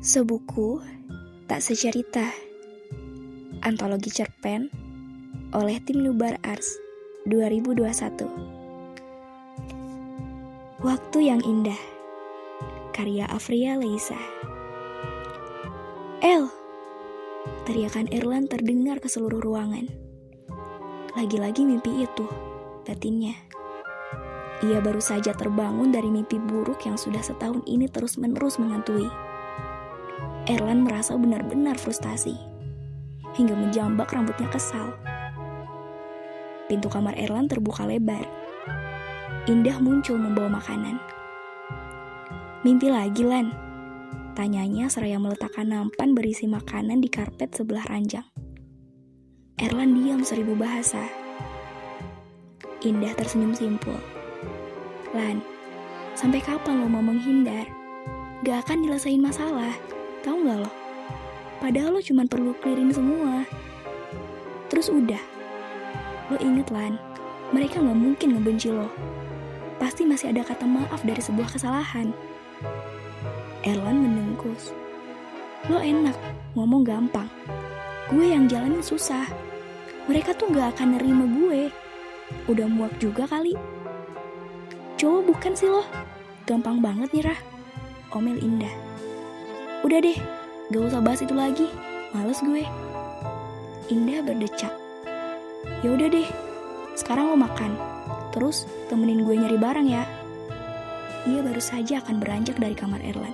Sebuku Tak Secerita. Antologi cerpen oleh tim Nubar Arts 2021. Waktu yang Indah, karya Afria Leisa. El! Teriakan Erlan terdengar ke seluruh ruangan. Lagi-lagi mimpi itu, batinnya. Ia baru saja terbangun dari mimpi buruk yang sudah setahun ini terus-menerus menghantui. Erlan merasa benar-benar frustasi, hingga menjambak rambutnya kesal. Pintu kamar Erlan terbuka lebar. Indah muncul membawa makanan. "Mimpi lagi, Lan?" tanyanya seraya meletakkan nampan berisi makanan di karpet sebelah ranjang. Erlan diam seribu bahasa. Indah tersenyum simpul. "Lan, sampai kapan lo mau menghindar? Gak akan nyelesain masalah, tahu gak lo? Padahal lo cuma perlu clearin semua. Terus udah, lo inget Lan, mereka gak mungkin ngebenci lo. Pasti masih ada kata maaf dari sebuah kesalahan." Erlan mendengkus. "Lo enak, ngomong gampang. Gue yang jalanin susah. Mereka tuh gak akan nerima gue. Udah muak juga kali." "Cowok bukan sih lo? Gampang banget nyerah," omel Indah. "Udah deh, gak usah bahas itu lagi. Males gue." Indah berdecak. "Ya udah deh, sekarang lo makan. Terus temenin gue nyari barang ya." Ia baru saja akan beranjak dari kamar Erlan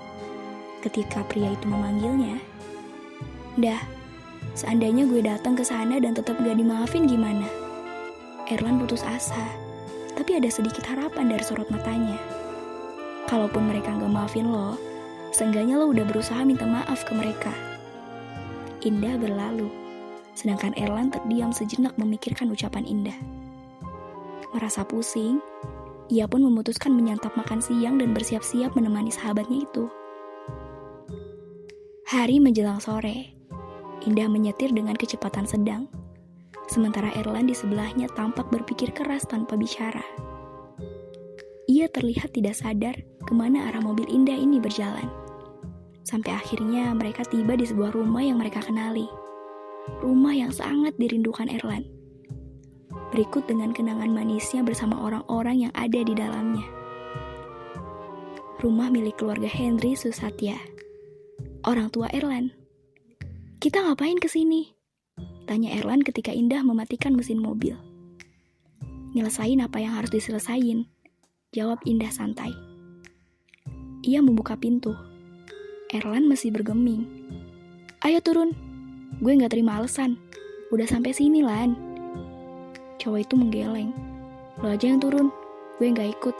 ketika pria itu memanggilnya. "Dah, seandainya gue datang ke sana dan tetap gak dimaafin gimana?" Erlan putus asa, tapi ada sedikit harapan dari sorot matanya. Kalaupun mereka gak maafin lo, seenggaknya lo udah berusaha minta maaf ke mereka. Indah berlalu, sedangkan Erlan terdiam sejenak memikirkan ucapan Indah. Merasa pusing, ia pun memutuskan menyantap makan siang dan bersiap-siap menemani sahabatnya itu. Hari menjelang sore, Indah menyetir dengan kecepatan sedang, sementara Erlan di sebelahnya tampak berpikir keras tanpa bicara. Ia terlihat tidak sadar kemana arah mobil Indah ini berjalan. Sampai akhirnya mereka tiba di sebuah rumah yang mereka kenali. Rumah yang sangat dirindukan Erlan. Berikut dengan kenangan manisnya bersama orang-orang yang ada di dalamnya. Rumah milik keluarga Henry Susatya, orang tua Erlan. "Kita ngapain kesini?" tanya Erlan ketika Indah mematikan mesin mobil. "Nyelesain apa yang harus diselesain," jawab Indah santai. Ia membuka pintu. Erlan masih bergeming. "Ayo turun, gue gak terima alasan. Udah sampai sini, Lan." Cowok itu menggeleng. "Lo aja yang turun, gue gak ikut.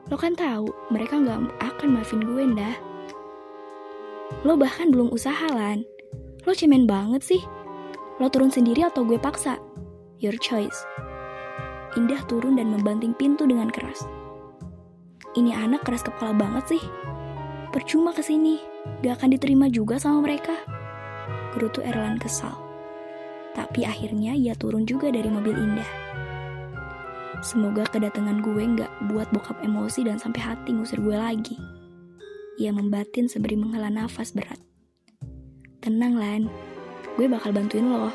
Lo kan tahu mereka gak akan maafin gue, Ndah." "Lo bahkan belum usaha, Lan. Lo cemen banget sih. Lo turun sendiri atau gue paksa? Your choice." Indah turun dan membanting pintu dengan keras. "Ini anak keras kepala banget sih. Percuma kesini, gak akan diterima juga sama mereka," gerutu Erlan kesal. Tapi akhirnya ia turun juga dari mobil Indah. "Semoga kedatangan gue gak buat bokap emosi dan sampai hati ngusir gue lagi," ia membatin sembari menghela nafas berat. "Tenang Lan, gue bakal bantuin lo,"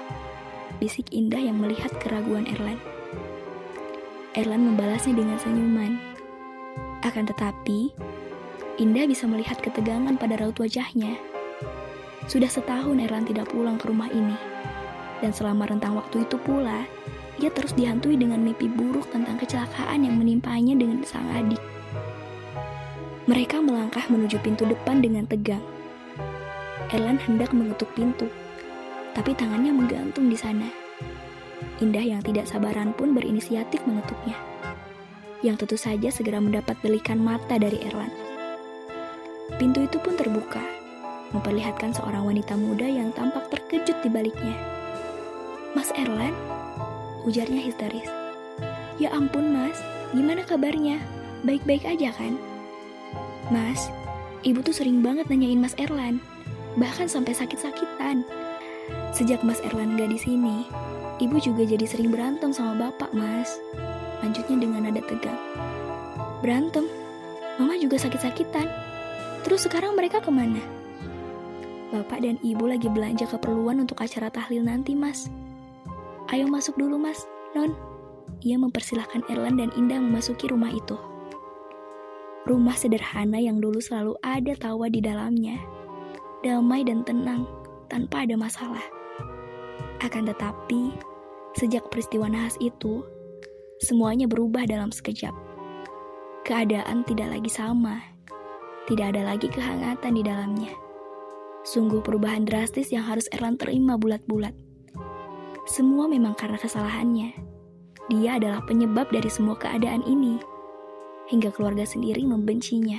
bisik Indah yang melihat keraguan Erlan. Erlan membalasnya dengan senyuman. Akan tetapi, Indah bisa melihat ketegangan pada raut wajahnya. Sudah setahun Erlan tidak pulang ke rumah ini. Dan selama rentang waktu itu pula, ia terus dihantui dengan mimpi buruk tentang kecelakaan yang menimpanya dengan sang adik. Mereka melangkah menuju pintu depan dengan tegang. Erlan hendak mengetuk pintu, tapi tangannya menggantung di sana. Indah yang tidak sabaran pun berinisiatif mengetuknya, yang tentu saja segera mendapat belikan mata dari Erlan. Pintu itu pun terbuka, memperlihatkan seorang wanita muda yang tampak terkejut di baliknya. "Mas Erlan?" ujarnya histeris. "Ya ampun Mas, gimana kabarnya? Baik-baik aja kan?" "Mas, ibu tuh sering banget nanyain Mas Erlan, bahkan sampai sakit-sakitan. Sejak Mas Erlan gak di sini, ibu juga jadi sering berantem sama bapak, Mas," lanjutnya dengan nada tegang. "Berantem? Mama juga sakit-sakitan. Terus sekarang mereka kemana?" Bapak dan ibu lagi belanja keperluan untuk acara tahlil nanti, Mas. Ayo masuk dulu, Mas, Non. Ia mempersilahkan Erlan dan Indah memasuki rumah itu. Rumah sederhana yang dulu selalu ada tawa di dalamnya. Damai dan tenang, tanpa ada masalah. Akan tetapi, sejak peristiwa nahas itu, semuanya berubah dalam sekejap. Keadaan tidak lagi sama. Tidak ada lagi kehangatan di dalamnya. Sungguh perubahan drastis yang harus Erlan terima bulat-bulat. Semua memang karena kesalahannya. Dia adalah penyebab dari semua keadaan ini. Hingga keluarga sendiri membencinya.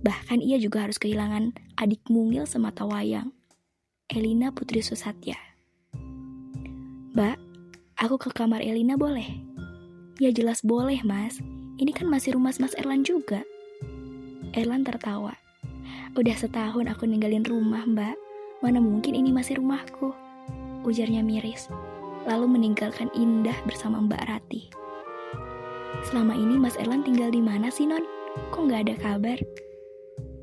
Bahkan ia juga harus kehilangan adik mungil semata wayang, Elina Putri Susatya. Mbak, aku ke kamar Elina boleh? Ya jelas boleh, Mas. Ini kan masih rumah Mas Erlan juga. Erlan tertawa. Udah setahun aku ninggalin rumah, Mbak. Mana mungkin ini masih rumahku? Ujarnya miris, lalu meninggalkan Indah bersama Mbak Rati. Selama ini Mas Erlan tinggal di mana sih, Non? Kok nggak ada kabar?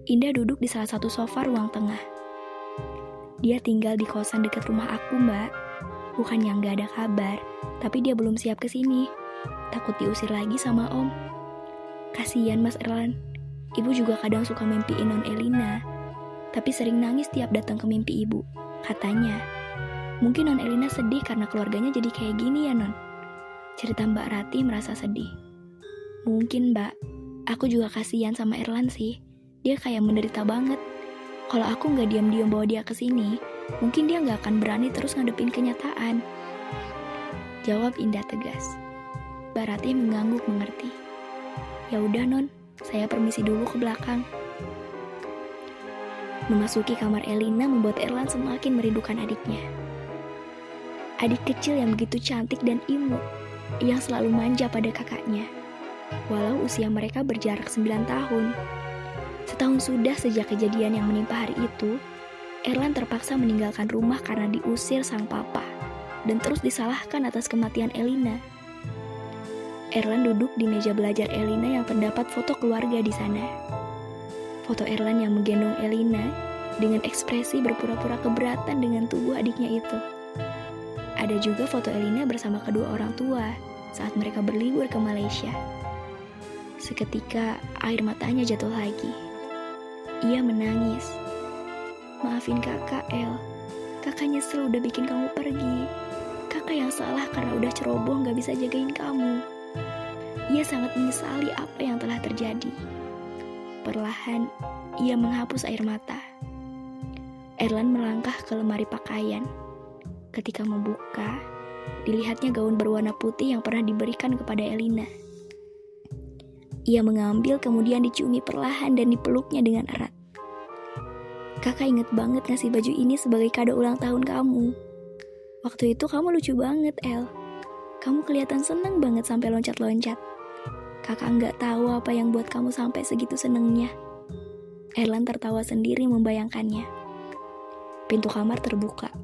Indah duduk di salah satu sofa ruang tengah. Dia tinggal di kosan dekat rumah aku, Mbak. Bukan yang nggak ada kabar, tapi dia belum siap ke sini. Takut diusir lagi sama Om. Kasian Mas Erlan. Ibu juga kadang suka mimpiin Non Elina, tapi sering nangis tiap datang ke mimpi ibu. Katanya, mungkin Non Elina sedih karena keluarganya jadi kayak gini ya, Non. Cerita Mbak Rati merasa sedih. Mungkin, Mbak. Aku juga kasihan sama Erlan sih. Dia kayak menderita banget. Kalau aku nggak diam-diam bawa dia ke sini, mungkin dia nggak akan berani terus ngadepin kenyataan. Jawab Indah tegas. Mbak Rati mengangguk mengerti. Ya udah, Non. Saya permisi dulu ke belakang. Memasuki kamar Elina membuat Erlan semakin merindukan adiknya. Adik kecil yang begitu cantik dan imut, yang selalu manja pada kakaknya. Walau usia mereka berjarak 9 tahun. Setahun sudah sejak kejadian yang menimpa hari itu, Erlan terpaksa meninggalkan rumah karena diusir sang papa, dan terus disalahkan atas kematian Elina. Erlan duduk di meja belajar Elina yang terdapat foto keluarga di sana. Foto Erlan yang menggendong Elina dengan ekspresi berpura-pura keberatan dengan tubuh adiknya itu. Ada juga foto Elina bersama kedua orang tua saat mereka berlibur ke Malaysia. Seketika air matanya jatuh lagi. Ia menangis. Maafin kakak, El. Kakak nyesel udah bikin kamu pergi. Kakak yang salah karena udah ceroboh gak bisa jagain kamu. Ia sangat menyesali apa yang telah terjadi. Perlahan, ia menghapus air mata. Erlan melangkah ke lemari pakaian. Ketika membuka, dilihatnya gaun berwarna putih yang pernah diberikan kepada Elina. Ia mengambil kemudian diciumi perlahan dan dipeluknya dengan erat. Kakak inget banget ngasih baju ini sebagai kado ulang tahun kamu. Waktu itu kamu lucu banget, El. Kamu kelihatan seneng banget sampai loncat-loncat. Kakak nggak tahu apa yang buat kamu sampai segitu senengnya. Erlan tertawa sendiri membayangkannya. Pintu kamar terbuka.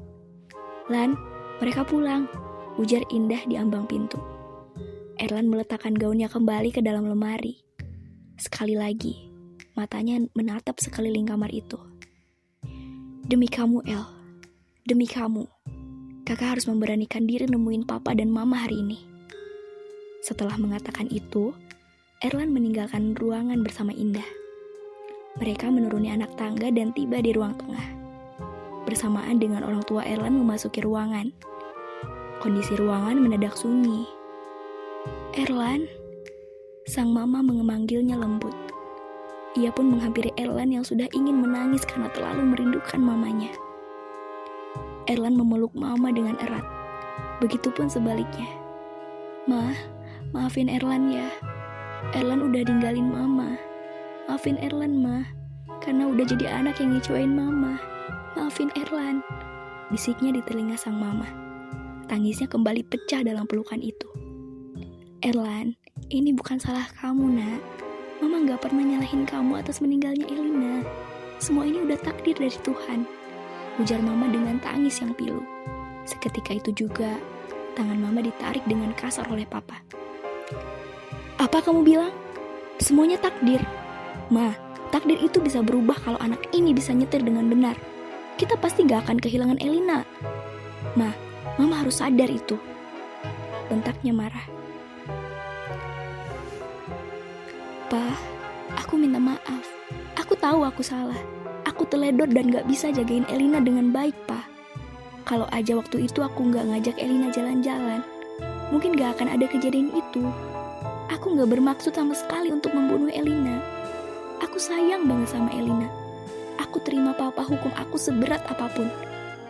Lan, mereka pulang, ujar Indah di ambang pintu. Erlan meletakkan gaunnya kembali ke dalam lemari. Sekali lagi, matanya menatap sekeliling kamar itu. Demi kamu, El. Demi kamu. Kakak harus memberanikan diri nemuin papa dan mama hari ini. Setelah mengatakan itu, Erlan meninggalkan ruangan bersama Indah. Mereka menuruni anak tangga dan tiba di ruang tengah. Bersamaan dengan orang tua Erlan memasuki ruangan. Kondisi ruangan mendadak sunyi. Erlan, sang mama memanggilnya lembut. Ia pun menghampiri Erlan yang sudah ingin menangis karena terlalu merindukan mamanya. Erlan memeluk mama dengan erat. Begitupun sebaliknya. Ma, maafin Erlan ya. Erlan udah ninggalin mama. Maafin Erlan, Ma. Karena udah jadi anak yang ngecewain mama. Maafin Erlan. Bisiknya di telinga sang mama. Tangisnya kembali pecah dalam pelukan itu. Erlan, ini bukan salah kamu, Nak. Mama gak pernah nyalahin kamu atas meninggalnya Elina. Semua ini udah takdir dari Tuhan. Ujar mama dengan tangis yang pilu. Seketika itu juga, tangan mama ditarik dengan kasar oleh papa. Apa kamu bilang? Semuanya takdir. Ma, takdir itu bisa berubah kalau anak ini bisa nyetir dengan benar. kita pasti gak akan kehilangan Elina. Ma, Mama harus sadar itu, bentaknya marah. Pa, aku minta maaf. Aku tahu aku salah. Aku teledor dan gak bisa jagain Elina dengan baik, Pa. Kalau aja waktu itu aku gak ngajak Elina jalan-jalan, mungkin gak akan ada kejadian itu. Aku gak bermaksud sama sekali untuk membunuh Elina. Aku sayang banget sama Elina. Aku terima Papa hukum aku seberat apapun.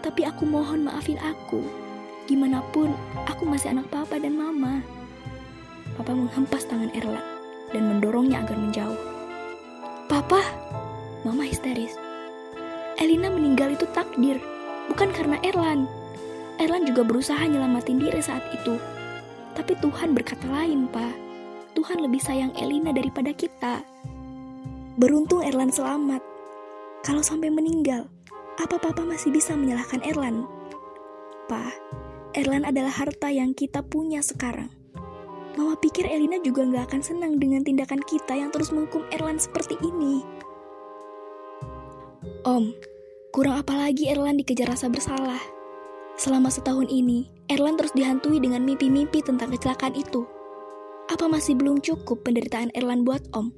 Tapi aku mohon maafin aku. Gimana pun, aku masih anak Papa dan Mama. Papa menghempas tangan Erlan dan mendorongnya agar menjauh. Papa, Mama histeris. Elina meninggal itu takdir, bukan karena Erlan. Erlan juga berusaha nyelamatin diri saat itu. Tapi Tuhan berkata lain, Pa. Tuhan lebih sayang Elina daripada kita. Beruntung Erlan selamat. Kalau sampai meninggal, apa Papa masih bisa menyalahkan Erlan? Pa, Erlan adalah harta yang kita punya sekarang. Mama pikir Elina juga gak akan senang dengan tindakan kita yang terus menghukum Erlan seperti ini. Om, kurang apa lagi Erlan dikejar rasa bersalah. Selama setahun ini, Erlan terus dihantui dengan mimpi-mimpi tentang kecelakaan itu. Apa masih belum cukup penderitaan Erlan buat Om?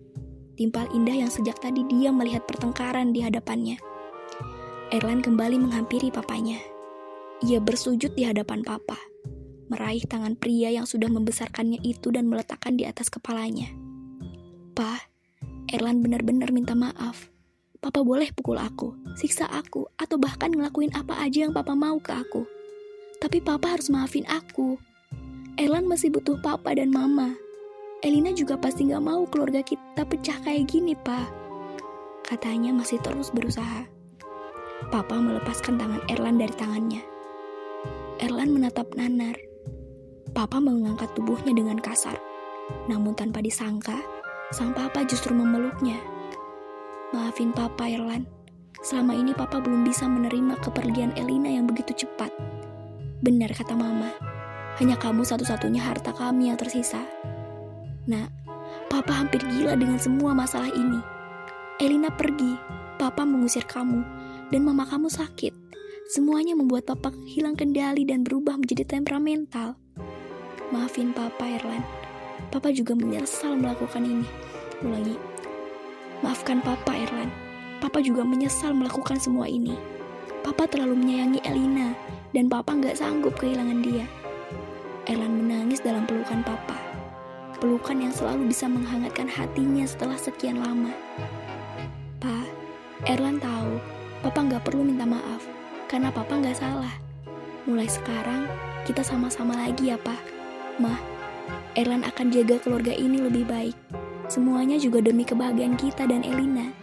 Timpal indah yang sejak tadi dia melihat pertengkaran di hadapannya. Erlan kembali menghampiri papanya. Ia bersujud di hadapan Papa, meraih tangan pria yang sudah membesarkannya itu dan meletakkan di atas kepalanya. Pa, Erlan benar-benar minta maaf. Papa boleh pukul aku, siksa aku, atau bahkan ngelakuin apa aja yang Papa mau ke aku. Tapi Papa harus maafin aku. Erlan masih butuh Papa dan Mama. Elina juga pasti gak mau keluarga kita pecah kayak gini, Pa. Katanya masih terus berusaha. Papa melepaskan tangan Erlan dari tangannya. Erlan menatap nanar. Papa mengangkat tubuhnya dengan kasar. Namun tanpa disangka, sang Papa justru memeluknya. Maafin Papa, Erlan. Selama ini Papa belum bisa menerima kepergian Elina yang begitu cepat. Benar kata Mama, hanya kamu satu-satunya harta kami yang tersisa. Nah, Papa hampir gila dengan semua masalah ini. Elina pergi, Papa mengusir kamu, dan Mama kamu sakit. Semuanya membuat Papa hilang kendali dan berubah menjadi temperamental. Maafin Papa, Erlan. Papa juga menyesal melakukan ini. Ulangi. Maafkan Papa, Erlan. Papa juga menyesal melakukan semua ini. Papa terlalu menyayangi Elina, dan Papa gak sanggup kehilangan dia. Erlan menangis dalam pelukan Papa. Pelukan yang selalu bisa menghangatkan hatinya setelah sekian lama. Pa, Erlan tahu, Papa gak perlu minta maaf, karena Papa gak salah. Mulai sekarang, kita sama-sama lagi ya, Pa. Ma, Erlan akan jaga keluarga ini lebih baik. Semuanya juga demi kebahagiaan kita dan Elina.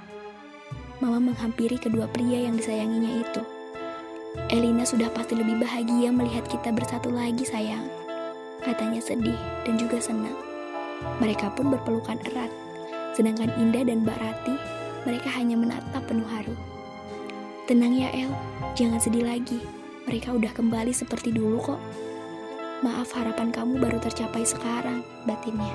Mama menghampiri kedua pria yang disayanginya itu. Elina sudah pasti lebih bahagia melihat kita bersatu lagi, sayang. Katanya sedih dan juga senang. Mereka pun berpelukan erat. Sedangkan Indah dan Mbak Rati, mereka hanya menatap penuh haru. Tenang ya El, jangan sedih lagi. Mereka udah kembali seperti dulu kok. Maaf harapan kamu baru tercapai sekarang, batinnya.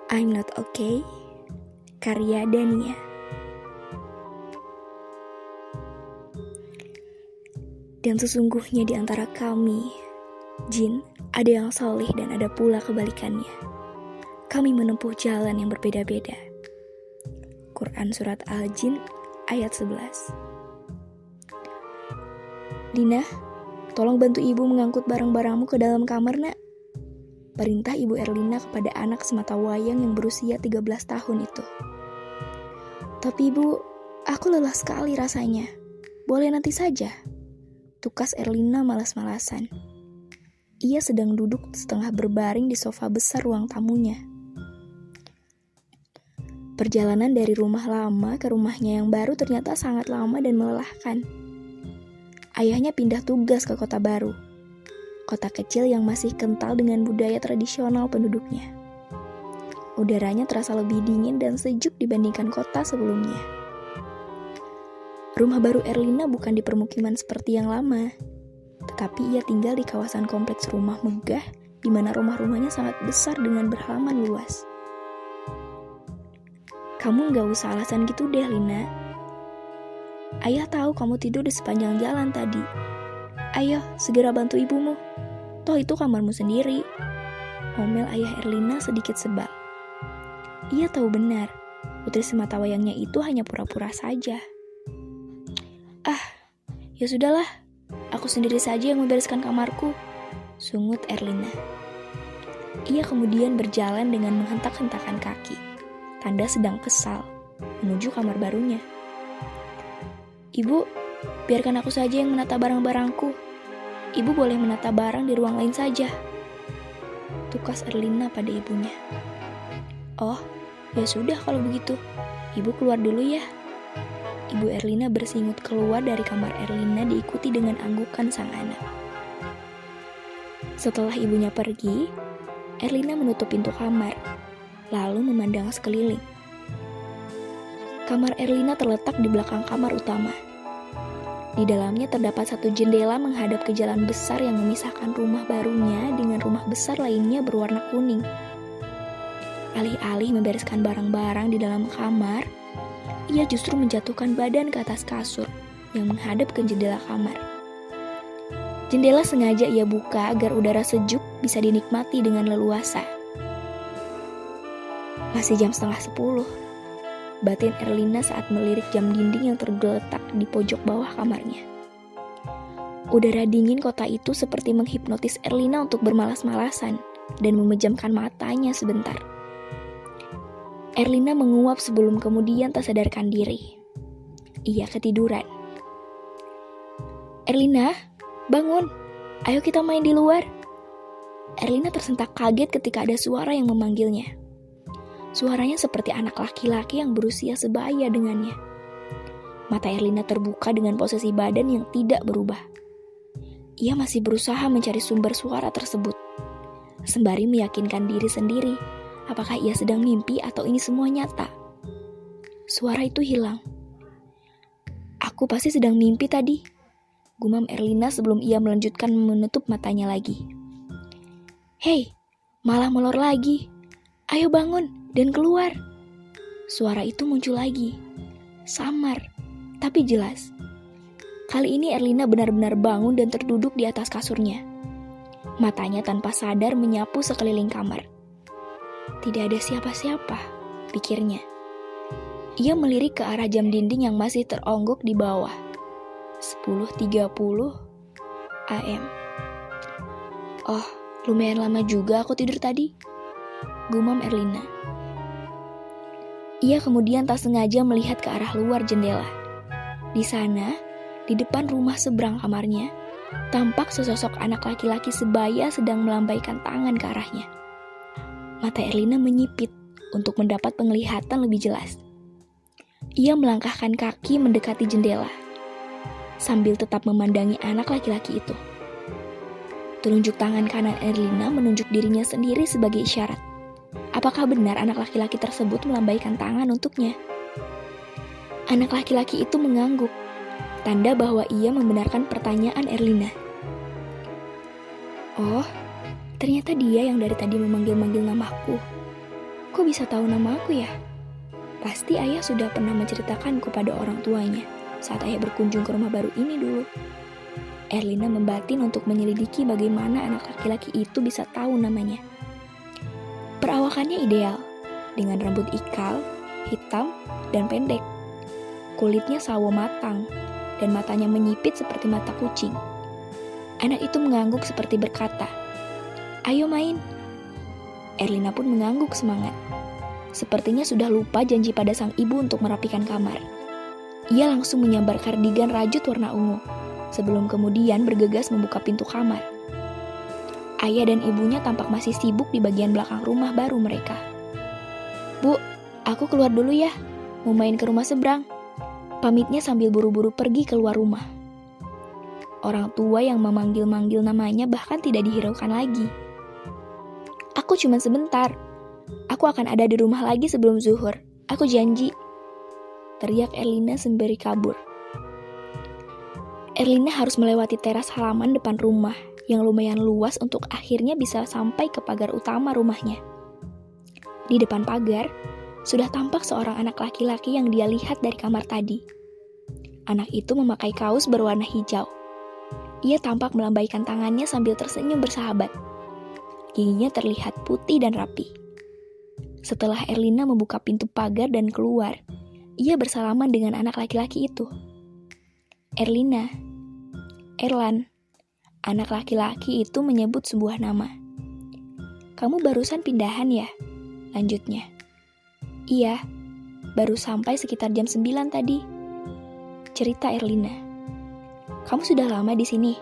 I'm Not Okay, karya Dania. Dan sesungguhnya di antara kami, jin, ada yang saleh dan ada pula kebalikannya. Kami menempuh jalan yang berbeda-beda. Quran Surat Al-Jin ayat 11. Dina, tolong bantu ibu mengangkut barang-barangmu ke dalam kamar, nak. Perintah Ibu Erlina kepada anak semata wayang yang berusia 13 tahun itu. Tapi Ibu, aku lelah sekali rasanya. Boleh nanti saja. Tukas Erlina malas-malasan. Ia sedang duduk setengah berbaring di sofa besar ruang tamunya. Perjalanan dari rumah lama ke rumahnya yang baru ternyata sangat lama dan melelahkan. Ayahnya pindah tugas ke kota baru. Kota kecil yang masih kental dengan budaya tradisional penduduknya. Udaranya terasa lebih dingin dan sejuk dibandingkan kota sebelumnya. Rumah baru Erlina bukan di permukiman seperti yang lama, tetapi ia tinggal di kawasan kompleks rumah megah di mana rumah-rumahnya sangat besar dengan berhalaman luas. Kamu gak usah alasan gitu deh, Lina. Ayah tahu kamu tidur di sepanjang jalan tadi. Ayo, segera bantu ibumu. Toh itu kamarmu sendiri. Omel ayah Erlina sedikit sebal. Ia tahu benar, putri semata wayangnya itu hanya pura-pura saja. Ya sudahlah, aku sendiri saja yang membereskan kamarku, sungut Erlina. Ia kemudian berjalan dengan menghentak-hentakan kaki, tanda sedang kesal, menuju kamar barunya. Ibu, biarkan aku saja yang menata barang-barangku. Ibu boleh menata barang di ruang lain saja, tukas Erlina pada ibunya. Oh, ya sudah kalau begitu, ibu keluar dulu ya. Ibu Erlina bersingut keluar dari kamar Erlina diikuti dengan anggukan sang anak. Setelah ibunya pergi, Erlina menutup pintu kamar, lalu memandang sekeliling. Kamar Erlina terletak di belakang kamar utama. Di dalamnya terdapat satu jendela menghadap ke jalan besar yang memisahkan rumah barunya dengan rumah besar lainnya berwarna kuning. Alih-alih membereskan barang-barang di dalam kamar, ia justru menjatuhkan badan ke atas kasur yang menghadap ke jendela kamar. Jendela sengaja ia buka agar udara sejuk bisa dinikmati dengan leluasa. Masih jam 9:30, batin Erlina saat melirik jam dinding yang tergeletak di pojok bawah kamarnya. Udara dingin kota itu seperti menghipnotis Erlina untuk bermalas-malasan dan memejamkan matanya sebentar. Erlina menguap sebelum kemudian tak sadarkan diri. Ia ketiduran. Erlina, bangun. Ayo kita main di luar. Erlina tersentak kaget ketika ada suara yang memanggilnya. Suaranya seperti anak laki-laki yang berusia sebaya dengannya. Mata Erlina terbuka dengan posisi badan yang tidak berubah. Ia masih berusaha mencari sumber suara tersebut, sembari meyakinkan diri sendiri apakah ia sedang mimpi atau ini semua nyata. Suara itu hilang. Aku pasti sedang mimpi tadi, gumam Erlina sebelum ia melanjutkan menutup matanya lagi. Hei, malah molor lagi. Ayo bangun dan keluar. Suara itu muncul lagi. Samar, tapi jelas. Kali ini Erlina benar-benar bangun dan terduduk di atas kasurnya. Matanya tanpa sadar menyapu sekeliling kamar. Tidak ada siapa-siapa, pikirnya. Ia melirik ke arah jam dinding yang masih teronggok di bawah. 10.30 AM. Oh, lumayan lama juga aku tidur tadi, gumam Erlina. Ia kemudian tak sengaja melihat ke arah luar jendela. Di sana, di depan rumah seberang kamarnya, tampak sesosok anak laki-laki sebaya sedang melambaikan tangan ke arahnya. Mata Erlina menyipit untuk mendapat penglihatan lebih jelas. Ia melangkahkan kaki mendekati jendela, sambil tetap memandangi anak laki-laki itu. Telunjuk tangan kanan Erlina menunjuk dirinya sendiri sebagai isyarat. Apakah benar anak laki-laki tersebut melambaikan tangan untuknya? Anak laki-laki itu mengangguk, tanda bahwa ia membenarkan pertanyaan Erlina. Oh, ternyata dia yang dari tadi memanggil-manggil namaku. Kok bisa tahu nama aku ya? Pasti ayah sudah pernah menceritakanku pada orang tuanya saat ayah berkunjung ke rumah baru ini dulu. Erlina membatin untuk menyelidiki bagaimana anak laki-laki itu bisa tahu namanya. Perawakannya ideal, dengan rambut ikal, hitam, dan pendek. Kulitnya sawo matang, dan matanya menyipit seperti mata kucing. Anak itu mengangguk seperti berkata, "Ayo main." Erlina pun mengangguk semangat. Sepertinya sudah lupa janji pada sang ibu untuk merapikan kamar. Ia langsung menyambar kardigan rajut warna ungu, sebelum kemudian bergegas membuka pintu kamar. Ayah dan ibunya tampak masih sibuk di bagian belakang rumah baru mereka. "Bu, aku keluar dulu ya, mau main ke rumah seberang," pamitnya sambil buru-buru pergi keluar rumah. Orang tua yang memanggil-manggil namanya bahkan tidak dihiraukan lagi. "Aku cuma sebentar. Aku akan ada di rumah lagi sebelum zuhur. Aku janji," teriak Erlina sembari kabur. Erlina harus melewati teras halaman depan rumah yang lumayan luas untuk akhirnya bisa sampai ke pagar utama rumahnya. Di depan pagar, sudah tampak seorang anak laki-laki yang dia lihat dari kamar tadi. Anak itu memakai kaos berwarna hijau. Ia tampak melambaikan tangannya sambil tersenyum bersahabat. Giginya terlihat putih dan rapi. Setelah Erlina membuka pintu pagar dan keluar, ia bersalaman dengan anak laki-laki itu. Erlina, Erlan, anak laki-laki itu menyebut sebuah nama. Kamu barusan pindahan ya? Lanjutnya. Iya, baru sampai sekitar jam 9 tadi. Cerita Erlina. Kamu sudah lama di sini?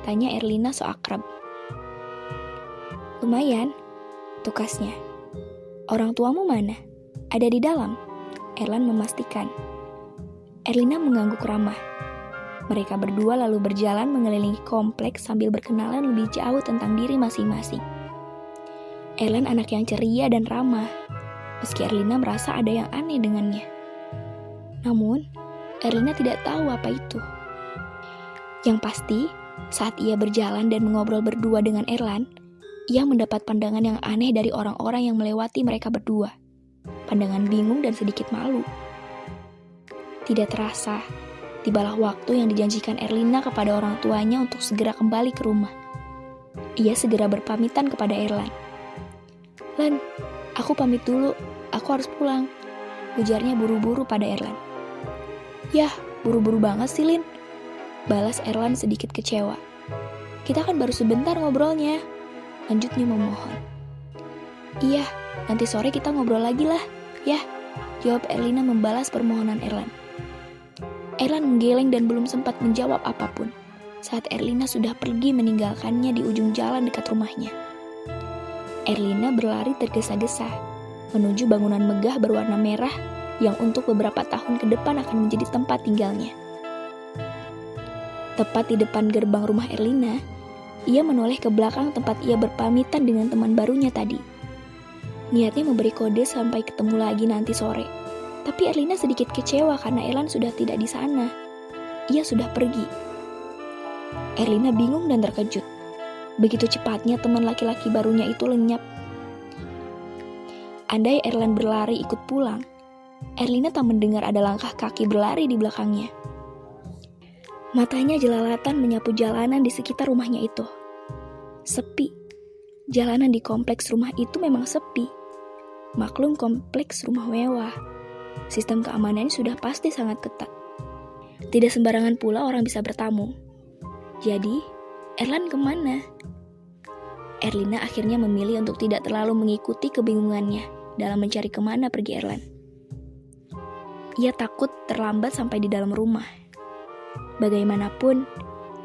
Tanya Erlina so akrab. Lumayan, tukasnya. Orang tuamu mana? Ada di dalam? Erlan memastikan. Erlina mengangguk ramah. Mereka berdua lalu berjalan mengelilingi kompleks sambil berkenalan lebih jauh tentang diri masing-masing. Erlan anak yang ceria dan ramah, meski Erlina merasa ada yang aneh dengannya. Namun, Erlina tidak tahu apa itu. Yang pasti, saat ia berjalan dan mengobrol berdua dengan Erlan, ia mendapat pandangan yang aneh dari orang-orang yang melewati mereka berdua. Pandangan bingung dan sedikit malu. Tidak terasa, tibalah waktu yang dijanjikan Erlina kepada orang tuanya untuk segera kembali ke rumah. Ia segera berpamitan kepada Erlan. Lan, aku pamit dulu, aku harus pulang. Ujarnya buru-buru pada Erlan. Yah, buru-buru banget sih, Lin. Balas Erlan sedikit kecewa. Kita kan baru sebentar ngobrolnya. Lanjutnya memohon. Iya, nanti sore kita ngobrol lagi lah. Yah, jawab Erlina membalas permohonan Erlan. Erlan menggeleng dan belum sempat menjawab apapun saat Erlina sudah pergi meninggalkannya di ujung jalan dekat rumahnya. Erlina berlari tergesa-gesa menuju bangunan megah berwarna merah yang untuk beberapa tahun ke depan akan menjadi tempat tinggalnya. Tepat di depan gerbang rumah Erlina, ia menoleh ke belakang tempat ia berpamitan dengan teman barunya tadi. Niatnya memberi kode sampai ketemu lagi nanti sore. Tapi Erlina sedikit kecewa karena Erlan sudah tidak di sana. Ia sudah pergi. Erlina bingung dan terkejut. Begitu cepatnya teman laki-laki barunya itu lenyap. Andai Erlan berlari ikut pulang, Erlina tak mendengar ada langkah kaki berlari di belakangnya. Matanya jelalatan menyapu jalanan di sekitar rumahnya itu. Sepi. Jalanan di kompleks rumah itu memang sepi. Maklum kompleks rumah mewah. Sistem keamanannya sudah pasti sangat ketat. Tidak sembarangan pula orang bisa bertamu. Jadi, Erlan kemana? Erlina akhirnya memilih untuk tidak terlalu mengikuti kebingungannya dalam mencari kemana pergi Erlan. Ia takut terlambat sampai di dalam rumah. Bagaimanapun,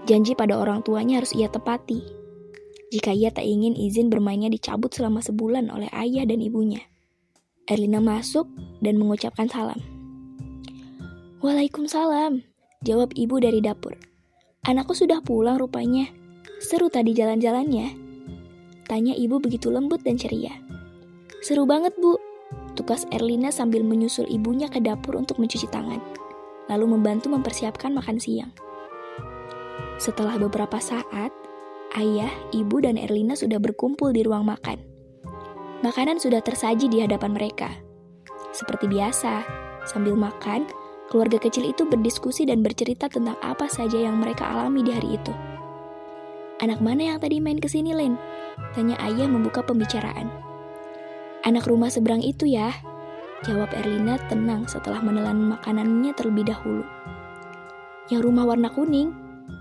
janji pada orang tuanya harus ia tepati. Jika ia tak ingin izin bermainnya dicabut selama sebulan oleh ayah dan ibunya. Erlina masuk dan mengucapkan salam. Waalaikumsalam, jawab ibu dari dapur. Anakku sudah pulang rupanya. Seru tadi jalan-jalannya. Tanya ibu begitu lembut dan ceria. Seru banget, Bu. Tukas Erlina sambil menyusul ibunya ke dapur untuk mencuci tangan. Lalu membantu mempersiapkan makan siang. Setelah beberapa saat, ayah, ibu, dan Erlina sudah berkumpul di ruang makan. Makanan sudah tersaji di hadapan mereka. Seperti biasa, sambil makan, keluarga kecil itu berdiskusi dan bercerita tentang apa saja yang mereka alami di hari itu. Anak mana yang tadi main kesini, Len? Tanya ayah membuka pembicaraan. Anak rumah seberang itu ya, jawab Erlina tenang setelah menelan makanannya terlebih dahulu. Yang rumah warna kuning,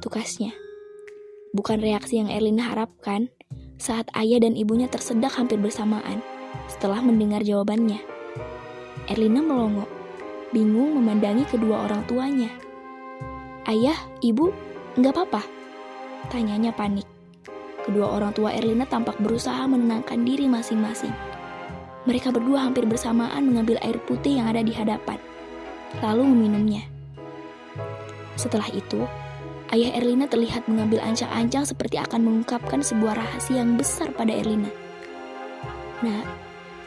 tukasnya. Bukan reaksi yang Erlina harapkan saat ayah dan ibunya tersedak hampir bersamaan setelah mendengar jawabannya. Erlina melongo, bingung memandangi kedua orang tuanya. Ayah, ibu, enggak apa-apa? Tanyanya panik. Kedua orang tua Erlina tampak berusaha menenangkan diri masing-masing. Mereka berdua hampir bersamaan mengambil air putih yang ada di hadapan, lalu meminumnya. Setelah itu, ayah Erlina terlihat mengambil ancang-ancang seperti akan mengungkapkan sebuah rahasia yang besar pada Erlina. Nah,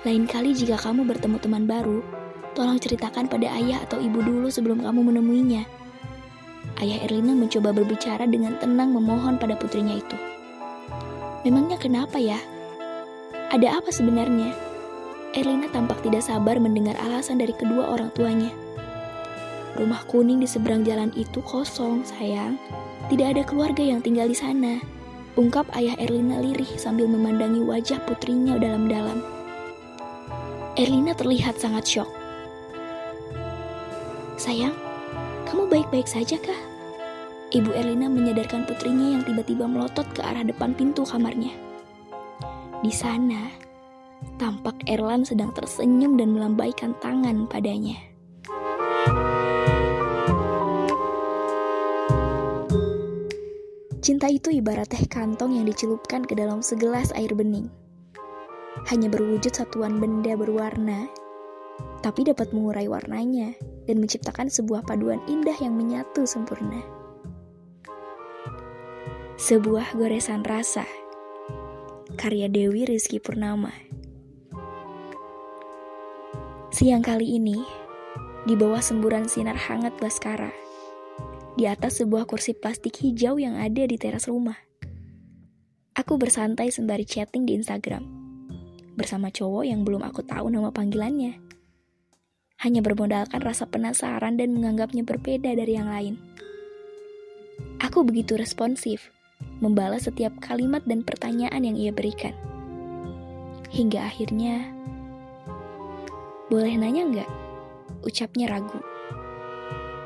lain kali jika kamu bertemu teman baru, tolong ceritakan pada ayah atau ibu dulu sebelum kamu menemuinya. Ayah Erlina mencoba berbicara dengan tenang memohon pada putrinya itu. Memangnya kenapa ya? Ada apa sebenarnya? Erlina tampak tidak sabar mendengar alasan dari kedua orang tuanya. Rumah kuning di seberang jalan itu kosong, sayang. Tidak ada keluarga yang tinggal di sana, ungkap ayah Erlina lirih sambil memandangi wajah putrinya dalam-dalam. Erlina terlihat sangat syok. Sayang, kamu baik-baik saja kah? Ibu Erlina menyadarkan putrinya yang tiba-tiba melotot ke arah depan pintu kamarnya. Di sana, tampak Erlan sedang tersenyum dan melambaikan tangan padanya. Cinta itu ibarat teh kantong yang dicelupkan ke dalam segelas air bening. Hanya berwujud satuan benda berwarna, tapi dapat mengurai warnanya dan menciptakan sebuah paduan indah yang menyatu sempurna. Sebuah goresan rasa, karya Dewi Rizky Purnama. Siang kali ini, di bawah semburan sinar hangat Baskara, di atas sebuah kursi plastik hijau yang ada di teras rumah, aku bersantai sembari chatting di Instagram, bersama cowok yang belum aku tahu nama panggilannya. Hanya bermodalkan rasa penasaran dan menganggapnya berbeda dari yang lain. Aku begitu responsif, membalas setiap kalimat dan pertanyaan yang ia berikan. Hingga akhirnya, boleh nanya nggak? Ucapnya ragu.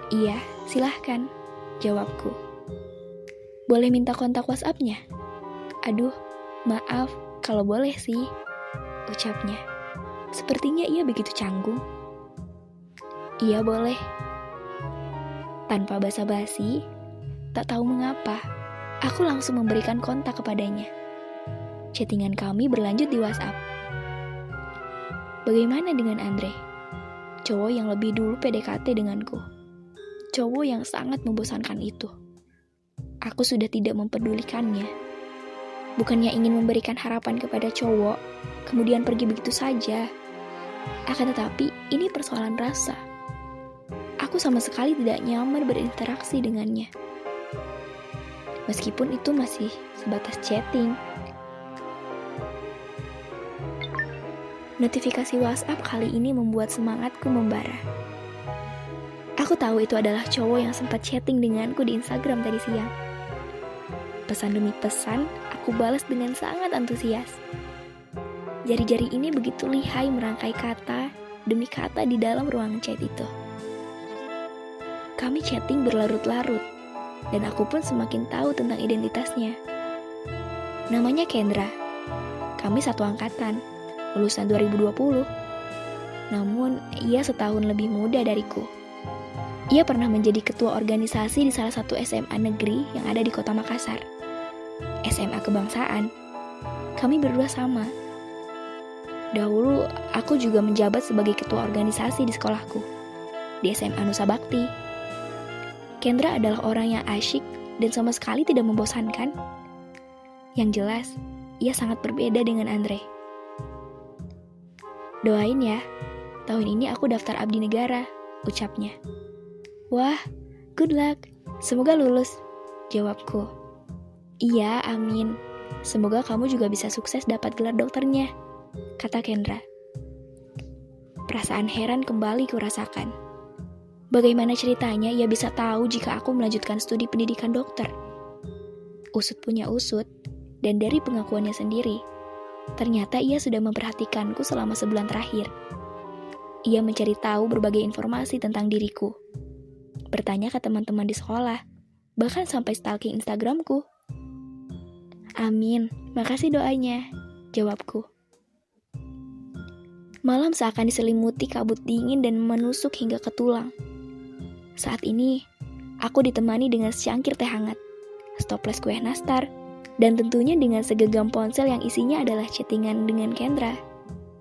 Iya, silahkan, jawabku. Boleh minta kontak WhatsApp-nya? Aduh, maaf, kalau boleh sih, ucapnya. Sepertinya ia begitu canggung. Iya boleh. Tanpa basa-basi, tak tahu mengapa, aku langsung memberikan kontak kepadanya. Chattingan kami berlanjut di WhatsApp. Bagaimana dengan Andre? Cowok yang lebih dulu PDKT denganku. Cowok yang sangat membosankan itu. Aku sudah tidak mempedulikannya. Bukannya ingin memberikan harapan kepada cowok, kemudian pergi begitu saja. Akan tetapi, ini persoalan rasa. Aku sama sekali tidak nyaman berinteraksi dengannya. Meskipun itu masih sebatas chatting. Notifikasi WhatsApp kali ini membuat semangatku membara. Aku tahu itu adalah cowok yang sempat chatting denganku di Instagram tadi siang. Pesan demi pesan, aku balas dengan sangat antusias. Jari-jari ini begitu lihai merangkai kata demi kata di dalam ruangan chat itu. Kami chatting berlarut-larut, dan aku pun semakin tahu tentang identitasnya. Namanya Kendra. Kami satu angkatan, lulusan 2020. Namun, ia setahun lebih muda dariku. Ia pernah menjadi ketua organisasi di salah satu SMA negeri yang ada di kota Makassar. SMA Kebangsaan. Kami berdua sama. Dahulu, aku juga menjabat sebagai ketua organisasi di sekolahku, di SMA Nusa Bakti. Kendra adalah orang yang asyik dan sama sekali tidak membosankan. Yang jelas, ia sangat berbeda dengan Andre. Doain ya, tahun ini aku daftar abdi negara, ucapnya. Wah, good luck, semoga lulus, jawabku. Iya, amin. Semoga kamu juga bisa sukses dapat gelar dokternya, kata Kendra. Perasaan heran kembali kurasakan. Bagaimana ceritanya ia bisa tahu jika aku melanjutkan studi pendidikan dokter? Usut punya usut, dan dari pengakuannya sendiri, ternyata ia sudah memperhatikanku selama sebulan terakhir. Ia mencari tahu berbagai informasi tentang diriku. Bertanya ke teman-teman di sekolah, bahkan sampai stalking Instagramku. Amin, makasih doanya, jawabku. Malam seakan diselimuti kabut dingin dan menusuk hingga ke tulang. Saat ini, aku ditemani dengan secangkir teh hangat, stoples kue nastar, dan tentunya dengan segenggam ponsel yang isinya adalah chattingan dengan Kendra,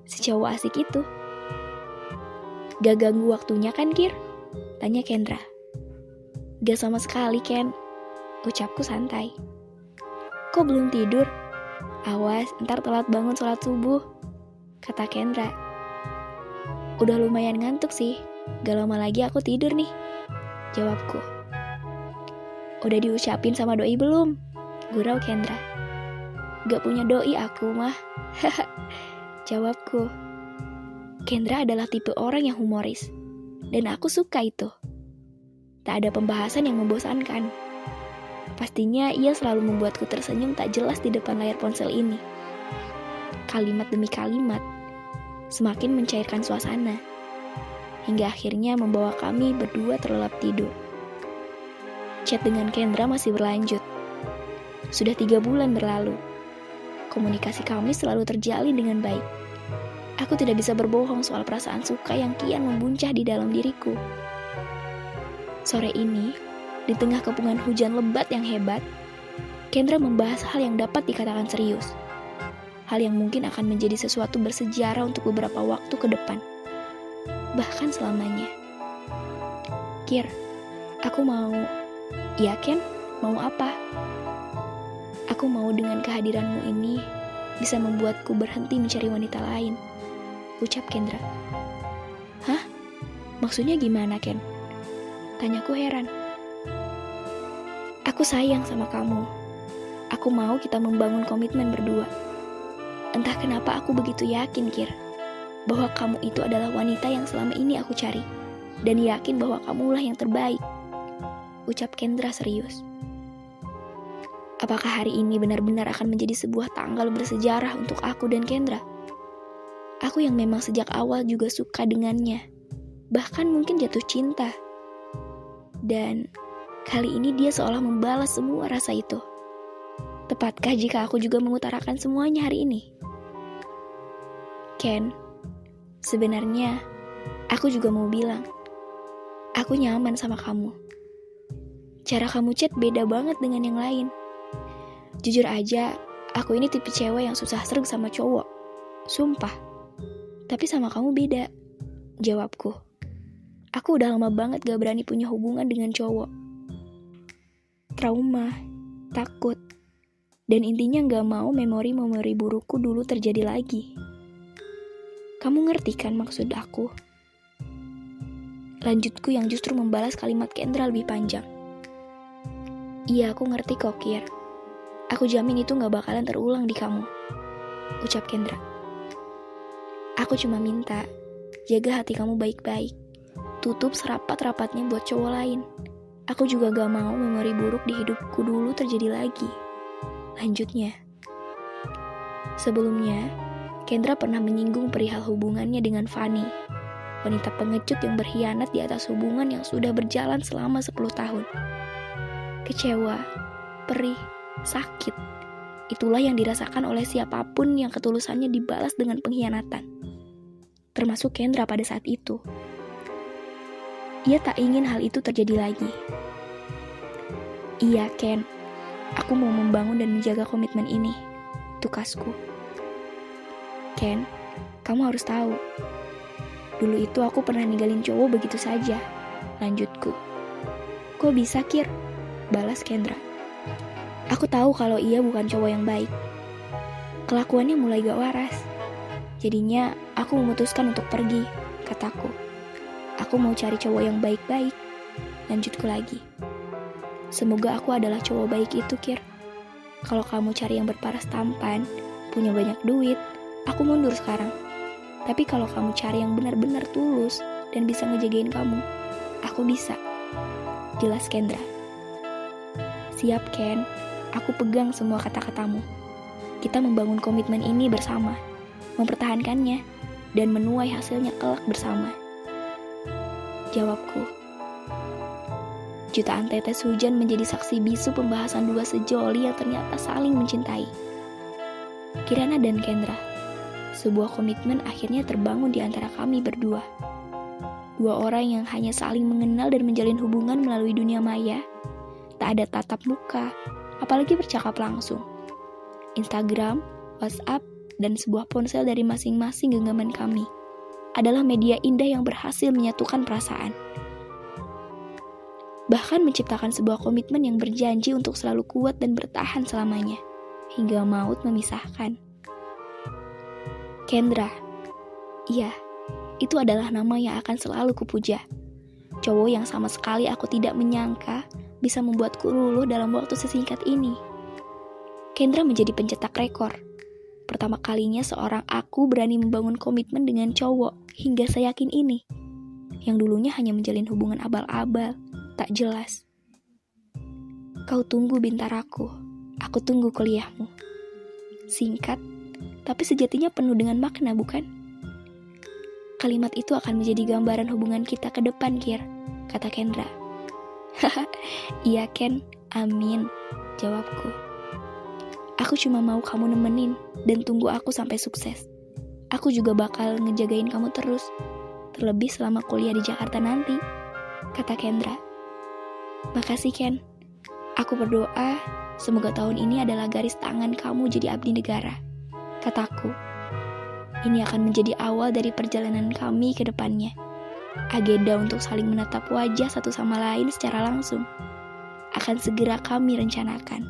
si cowok asik itu. Gak ganggu waktunya kan, Kir? Tanya Kendra. Gak sama sekali, Ken, ucapku santai. Kok belum tidur? Awas, ntar telat bangun sholat subuh, kata Kendra. Udah lumayan ngantuk sih, gak lama lagi aku tidur nih, jawabku. Udah diucapin sama doi belum? Gurau Kendra. Gak punya doi aku mah. Jawabku. Kendra adalah tipe orang yang humoris. Dan aku suka itu. Tak ada pembahasan yang membosankan. Pastinya ia selalu membuatku tersenyum tak jelas di depan layar ponsel ini. Kalimat demi kalimat semakin mencairkan suasana, hingga akhirnya membawa kami berdua terlelap tidur. Chat dengan Kendra masih berlanjut. Sudah 3 bulan berlalu. Komunikasi kami selalu terjalin dengan baik. Aku tidak bisa berbohong soal perasaan suka yang kian membuncah di dalam diriku. Sore ini, di tengah kepungan hujan lebat yang hebat, Kendra membahas hal yang dapat dikatakan serius. Hal yang mungkin akan menjadi sesuatu bersejarah untuk beberapa waktu ke depan. Bahkan selamanya. Kir, aku mau... Ya Ken, mau apa? Aku mau dengan kehadiranmu ini bisa membuatku berhenti mencari wanita lain. Ucap Kendra. Hah? Maksudnya gimana Ken? Tanyaku heran. Aku sayang sama kamu. Aku mau kita membangun komitmen berdua. Entah kenapa aku begitu yakin, Kir, bahwa kamu itu adalah wanita yang selama ini aku cari, dan yakin bahwa kamulah yang terbaik. Ucap Kendra serius. Apakah hari ini benar-benar akan menjadi sebuah tanggal bersejarah untuk aku dan Kendra? Aku yang memang sejak awal juga suka dengannya, bahkan mungkin jatuh cinta. Dan kali ini dia seolah membalas semua rasa itu. Tepatkah jika aku juga mengutarakan semuanya hari ini? Ken, sebenarnya aku juga mau bilang, aku nyaman sama kamu. Cara kamu chat beda banget dengan yang lain. Jujur aja, aku ini tipe cewek yang susah sreg sama cowok. Sumpah. Tapi sama kamu beda. Jawabku. Aku udah lama banget gak berani punya hubungan dengan cowok. Trauma, takut, dan intinya gak mau memori-memori burukku dulu terjadi lagi. Kamu ngerti kan maksud aku? Lanjutku yang justru membalas kalimat Kendra lebih panjang. Iya, aku ngerti kok, Kir. Aku jamin itu gak bakalan terulang di kamu. Ucap Kendra. Aku cuma minta, jaga hati kamu baik-baik. Tutup serapat-rapatnya buat cowok lain. Aku juga gak mau memori buruk di hidupku dulu terjadi lagi. Lanjutnya. Sebelumnya, Kendra pernah menyinggung perihal hubungannya dengan Fanny, wanita pengecut yang berkhianat di atas hubungan yang sudah berjalan selama 10 tahun. Kecewa, perih, sakit. Itulah yang dirasakan oleh siapapun yang ketulusannya dibalas dengan pengkhianatan. Termasuk Kendra pada saat itu. Ia tak ingin hal itu terjadi lagi. Iya, Ken. Aku mau membangun dan menjaga komitmen ini. Tukasku. Ken, kamu harus tahu. Dulu itu aku pernah ninggalin cowok begitu saja. Lanjutku. Kok bisa, Kir? Balas Kendra. Aku tahu kalau ia bukan cowok yang baik. Kelakuannya mulai gak waras. Jadinya aku memutuskan untuk pergi, kataku. Aku mau cari cowok yang baik-baik. Lanjutku lagi. Semoga aku adalah cowok baik itu, Kir. Kalau kamu cari yang berparas tampan, punya banyak duit, aku mundur sekarang. Tapi kalau kamu cari yang benar-benar tulus dan bisa ngejagain kamu, aku bisa. Jelas Kendra. Siap Ken, aku pegang semua kata-katamu. Kita membangun komitmen ini bersama, mempertahankannya, dan menuai hasilnya kelak bersama. Jawabku. Jutaan tetes hujan menjadi saksi bisu pembahasan dua sejoli yang ternyata saling mencintai. Kirana dan Kendra. Sebuah komitmen akhirnya terbangun di antara kami berdua. Dua orang yang hanya saling mengenal dan menjalin hubungan melalui dunia maya. Tak ada tatap muka, apalagi bercakap langsung. Instagram, WhatsApp, dan sebuah ponsel dari masing-masing genggaman kami adalah media indah yang berhasil menyatukan perasaan. Bahkan menciptakan sebuah komitmen yang berjanji untuk selalu kuat dan bertahan selamanya, hingga maut memisahkan. Kendra, iya, itu adalah nama yang akan selalu kupuja. Cowok yang sama sekali aku tidak menyangka bisa membuatku luluh dalam waktu sesingkat ini. Kendra menjadi pencetak rekor. Pertama kalinya seorang aku berani membangun komitmen dengan cowok hingga seyakin ini. Yang dulunya hanya menjalin hubungan abal-abal, tak jelas. Kau tunggu Bintar aku tunggu kuliahmu. Singkat, tapi sejatinya penuh dengan makna, bukan? Kalimat itu akan menjadi gambaran hubungan kita ke depan, Kir, kata Kendra. Iya, Ken, amin, jawabku. Aku cuma mau kamu nemenin dan tunggu aku sampai sukses. Aku juga bakal ngejagain kamu terus, terlebih selama kuliah di Jakarta nanti, kata Kendra. Makasih, Ken. Aku berdoa semoga tahun ini adalah garis tangan kamu jadi abdi negara, kataku. Ini akan menjadi awal dari perjalanan kami ke depannya. Agenda untuk saling menatap wajah satu sama lain secara langsung akan segera kami rencanakan.